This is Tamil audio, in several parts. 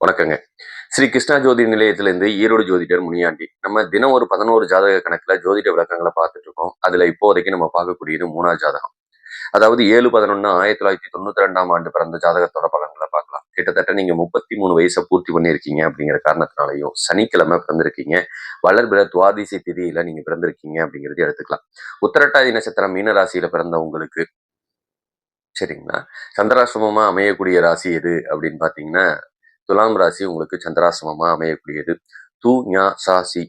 வணக்கங்க. ஸ்ரீ கிருஷ்ணா ஜோதி நிலையத்திலிருந்து ஈரோடு ஜோதிடர் முனியாண்டி. நம்ம தினம் ஒரு 11 ஜாதக கணக்குல ஜோதிட விளக்கங்கள பார்த்துட்டு இருக்கோம். அதுல இப்போதைக்கு நம்ம பார்க்கக்கூடியது 3வது ஜாதகம். அதாவது 7/11/1992ஆம் ஆண்டு பிறந்த ஜாதகத்தோட பலன்கள பார்க்கலாம். கிட்டத்தட்ட நீங்க 33 வயச பூர்த்தி பண்ணியிருக்கீங்க அப்படிங்கிற காரணத்தினாலயும், சனிக்கிழமை பிறந்திருக்கீங்க. வளர்பிற துவாதசி திதியில நீங்க பிறந்திருக்கீங்க அப்படிங்கிறது எடுத்துக்கலாம். உத்திரட்டாதி நட்சத்திரம் மீன ராசியில பிறந்த உங்களுக்கு சரிங்களா? சந்திராசிரமமா அமையக்கூடிய ராசி எது அப்படின்னு பார்த்தீங்கன்னா, துலாம் ராசி உங்களுக்கு சந்திராசிரமமா அமையக்கூடியது. து, ஞ, சா, சி,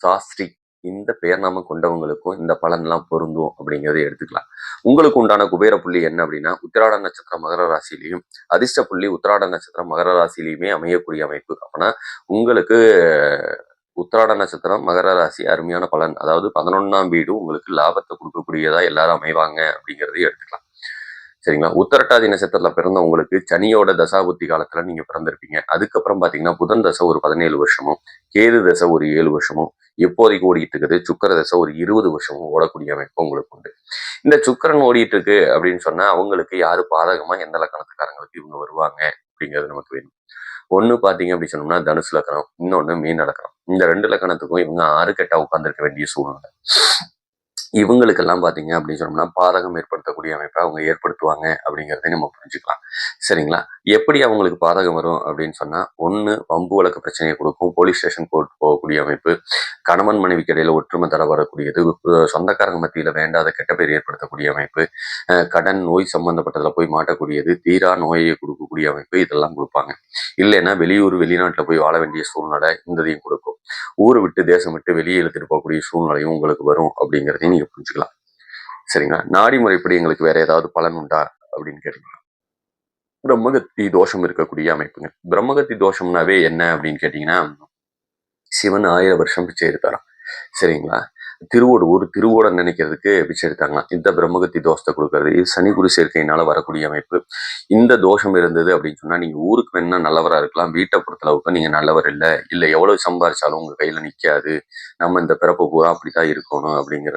சாஸ்திரி இந்த பெயர் நாமம் கொண்டவங்களுக்கும் இந்த பலன்லாம் பொருந்தும் அப்படிங்கிறத எடுத்துக்கலாம். உங்களுக்கு உண்டான குபேர புள்ளி என்ன அப்படின்னா, உத்திராட நட்சத்திரம் மகர ராசியிலையும், அதிர்ஷ்ட புள்ளி உத்திராட நட்சத்திரம் மகர ராசியிலையுமே அமையக்கூடிய அமைப்பு. அப்பனா உங்களுக்கு உத்திராட நட்சத்திரம் மகர ராசி அருமையான பலன். அதாவது 11ஆம் வீடு உங்களுக்கு லாபத்தை கொடுக்கக்கூடியதா எல்லாரும் அமைவாங்க அப்படிங்கிறதையும் எடுத்துக்கலாம். சரிங்களா? உத்திரட்டாதி நட்சத்திரத்துல பிறந்த உங்களுக்கு சனியோட தசாபுத்தி காலத்துல நீங்க பிறந்திருப்பீங்க. அதுக்கப்புறம் பாத்தீங்கன்னா புதன் தசை ஒரு 17 வருஷமும், கேது தசை ஒரு 7 வருஷமும், இப்போதைக்கு ஓடிட்டு இருக்குது சுக்கர தசை ஒரு 20 வருஷமும் ஓடக்கூடிய அமைப்பு உங்களுக்கு உண்டு. இந்த சுக்கரன் ஓடிட்டு இருக்கு அப்படின்னு சொன்னா அவங்களுக்கு யாரு பாதகமா எந்த லக்கணத்துக்காரங்களுக்கு இவங்க வருவாங்க அப்படிங்கிறது நமக்கு வேணும். ஒண்ணு பாத்தீங்க அப்படி சொன்னோம்னா தனுசு லக்கணம், இன்னொன்னு மீன லக்கணம். இந்த 2 லக்கணத்துக்கும் இவங்க 6 கெட்டா உட்கார்ந்துருக்க வேண்டிய சூழ்நிலை. இவங்களுக்கெல்லாம் பார்த்தீங்க அப்படின்னு சொன்னோம்னா, பாதகம் ஏற்படுத்தக்கூடிய அமைப்பை அவங்க ஏற்படுத்துவாங்க அப்படிங்கிறதை நம்ம புரிஞ்சுக்கலாம். சரிங்களா? எப்படி அவங்களுக்கு பாதகம் வரும் அப்படின்னு சொன்னா, ஒண்ணு வம்பு வழக்கு பிரச்சனையை கொடுக்கும். போலீஸ் ஸ்டேஷன் கோர்ட் போகக்கூடிய அமைப்பு, கணவன் மனைவிக்கு இடையில ஒற்றுமை தர வரக்கூடியது, சொந்தக்காரங்க மத்தியில வேண்டாத கெட்ட பேர் ஏற்படுத்தக்கூடிய அமைப்பு, கடன், நோய் சம்பந்தப்பட்டதுல போய் மாட்டக்கூடியது, தீரா நோயை கொடுக்கக்கூடிய அமைப்பு இதெல்லாம் கொடுப்பாங்க. இல்லைன்னா வெளியூர், வெளிநாட்டுல போய் வாழ வேண்டிய சூழ்நிலை இந்த இதையும் கொடுக்கும். ஊரை விட்டு தேசம் விட்டு வெளியே இழுத்துட்டு போகக்கூடிய சூழ்நிலையும் உங்களுக்கு வரும் அப்படிங்கிறதையும் நீங்க புரிஞ்சுக்கலாம். சரிங்களா? நாடி முறைப்படி எங்களுக்கு வேற ஏதாவது பலன் உண்டா அப்படின்னு கேட்டீங்கன்னா, பிரம்மகத்தி தோஷம் இருக்கக்கூடிய அமைப்புங்க. பிரம்மகத்தி தோஷம்னாவே என்ன அப்படின்னு கேட்டீங்கன்னா, சிவன் 1000 வருஷம் பிச்சை எடுத்தாராம். சரிங்களா? திருவோட நினைக்கிறதுக்கு பிச்சை எடுத்தாங்களாம். இந்த பிரம்மகத்தி தோஷத்தை கொடுக்கறது இது சனி குரு சேர்க்கையினால வரக்கூடிய அமைப்பு. இந்த தோஷம் இருந்தது அப்படின்னு சொன்னா நீங்க ஊருக்கு வேணா நல்லவரா இருக்கலாம், வீட்டை பொறுத்தளவுக்கு நீங்க நல்லவர் இல்லை, இல்லை எவ்வளவு சம்பாரிச்சாலும் உங்க கையில நிக்காது, நம்ம இந்த பிறப்பு பூரா அப்படித்தான் இருக்கணும் அப்படிங்கிற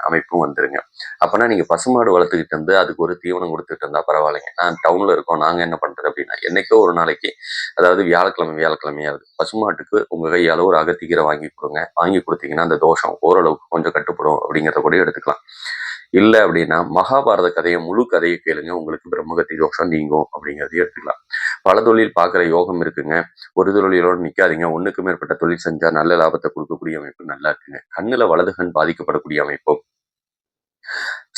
அமைப்பும் வந்துருங்க. அப்பனா நீங்க பசுமாடு வளர்த்துக்கிட்டு இருந்து அதுக்கு ஒரு தீவனம் கொடுத்துட்டு இருந்தா பரவாயில்லைங்க. நான் டவுன்ல இருக்கோம், நாங்க என்ன பண்றது அப்படின்னா என்னைக்கோ ஒரு நாளைக்கு, அதாவது வியாழக்கிழமையாவது பசுமாட்டுக்கு உங்க கையால ஒரு அகத்திக்கீரை வாங்கி கொடுங்க. வாங்கி கொடுத்தீங்கன்னா அந்த தோஷம் ஓரளவுக்கு கொஞ்சம் கட்டுப்படும் அப்படிங்கிறத கூட எடுத்துக்கலாம். இல்ல அப்படின்னா மகாபாரத கதையை முழு கதையை கேளுங்க, உங்களுக்கு பிரம்மகத்தி தோஷம் நீங்கும் அப்படிங்கிறதையும் எடுத்துக்கலாம். பல தொழில் பார்க்குற யோகம் இருக்குங்க. ஒரு தொழிலோடு நிக்காதீங்க. ஒண்ணுக்கு மேற்பட்ட தொழில் செஞ்சா நல்ல லாபத்தை கொடுக்கக்கூடிய அமைப்பு நல்லா இருக்குங்க. கண்ணுல வலது கண் பாதிக்கப்படக்கூடிய அமைப்பும்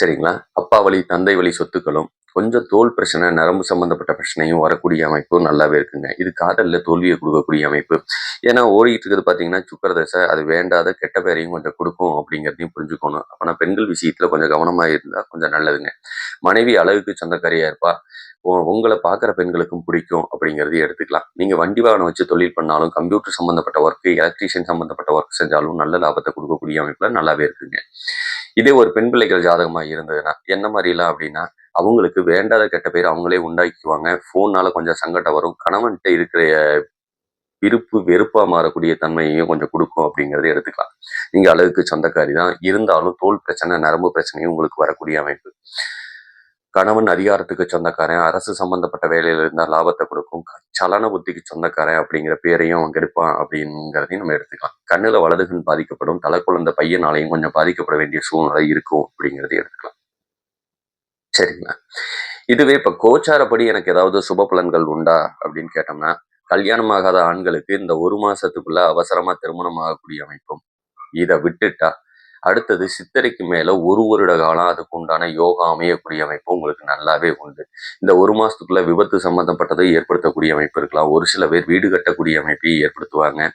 சரிங்களா? அப்பா வழி, தந்தை வழி சொத்துக்களும், கொஞ்சம் தோல் பிரச்சனை, நரம்பு சம்பந்தப்பட்ட பிரச்சனையும் வரக்கூடிய அமைப்பு நல்லாவே இருக்குங்க. இது காதல்ல தோல்வியை கொடுக்கக்கூடிய அமைப்பு. ஏன்னா ஓடிட்டு இருக்கிறது பார்த்தீங்கன்னா சுக்கர தசை, அது வேண்டாத கெட்ட பேரையும் கொஞ்சம் கொடுக்கும் அப்படிங்கிறதையும் புரிஞ்சுக்கணும். அப்பனா பெண்கள் விஷயத்துல கொஞ்சம் கவனமா இருந்தா கொஞ்சம் நல்லதுங்க. மனைவி அழகுக்கு சொந்தக்காரியா இருப்பா. உங்களை பார்க்குற பெண்களுக்கும் பிடிக்கும் அப்படிங்கிறதையும் எடுத்துக்கலாம். நீங்க வண்டி வாகனம் வச்சு தொழில் பண்ணாலும், கம்ப்யூட்டர் சம்பந்தப்பட்ட ஒர்க், எலக்ட்ரீஷியன் சம்பந்தப்பட்ட ஒர்க் செஞ்சாலும் நல்ல லாபத்தை கொடுக்கக்கூடிய அமைப்புல நல்லாவே இருக்குங்க. இதே ஒரு பெண் பிள்ளைகள் ஜாதகமா இருந்ததுன்னா என்ன மாதிரிலாம் அப்படின்னா, அவங்களுக்கு வேண்டாத கெட்ட பேர் அவங்களே உண்டாக்கிக்குவாங்க. ஃபோன்னால கொஞ்சம் சங்கடம் வரும். கணவன்கிட்ட இருக்கிற விருப்பு வெறுப்பா மாறக்கூடிய தன்மையையும் கொஞ்சம் கொடுக்கும் அப்படிங்கிறத எடுத்துக்கலாம். நீங்க அழகுக்கு சொந்தக்காரி தான் இருந்தாலும் தோல் பிரச்சனை, நரம்பு பிரச்சனையும் உங்களுக்கு வரக்கூடிய அமைப்பு. கணவன் அதிகாரத்துக்கு சொந்தக்காரன், அரசு சம்பந்தப்பட்ட வேலையில இருந்தால் லாபத்தை கொடுக்கும். சலன புத்திக்கு சொந்தக்காரன் அப்படிங்கிற பேரையும் அவன் கெடுப்பான் அப்படிங்கிறதையும் நம்ம எடுத்துக்கலாம். கண்ணுல வலது கண் பாதிக்கப்படும். தலை குழந்தை பையனாலையும் கொஞ்சம் பாதிக்கப்பட வேண்டிய சூழ்நிலை இருக்கும் அப்படிங்கிறதையும் எடுத்துக்கலாம். சரிங்களா? இதுவே இப்ப கோச்சாரப்படி எனக்கு ஏதாவது சுப பலன்கள் உண்டா அப்படின்னு கேட்டோம்னா, கல்யாணம் ஆகாத ஆண்களுக்கு இந்த 1 மாசத்துக்குள்ள அவசரமா திருமணம் ஆகக்கூடிய அமைப்பும், இதை விட்டுட்டா அடுத்தது சித்திரைக்கு மேல 1 வருட காலம் அதுக்கு உண்டான யோகா அமையக்கூடிய அமைப்பு உங்களுக்கு நல்லாவே உண்டு. இந்த 1 மாசத்துக்குள்ள விபத்து சம்பந்தப்பட்டதை ஏற்படுத்தக்கூடிய அமைப்பு இருக்கலாம். ஒரு சில பேர் வீடு கட்டக்கூடிய அமைப்பை ஏற்படுத்துவாங்க.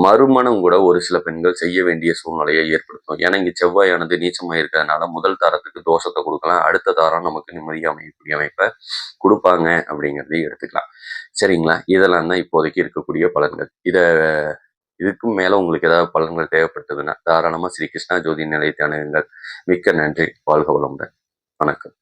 மறுமணம் கூட ஒரு சில பெண்கள் செய்ய வேண்டிய சூழ்நிலையை ஏற்படுத்தும். ஏன்னா இங்க செவ்வாயானது நீச்சமா இருக்கிறதுனால முதல் தாரத்துக்கு தோஷத்தை கொடுக்கலாம், அடுத்த தாரம் நமக்கு நிம்மதியாக அமையக்கூடிய அமைப்பை கொடுப்பாங்க அப்படிங்கிறதையும் எடுத்துக்கலாம். சரிங்களா? இதெல்லாம் தான் இப்போதைக்கு இருக்கக்கூடிய பலன்கள். இதுக்கும் மேல உங்களுக்கு ஏதாவது பலன்கள் தேவைப்பட்டதுன்னா தாராளமா ஸ்ரீ கிருஷ்ணா ஜோதி நிலையத்தை அணுகுங்கள். மிக்க நன்றி. வாழ்க வளமுடன். வணக்கம்.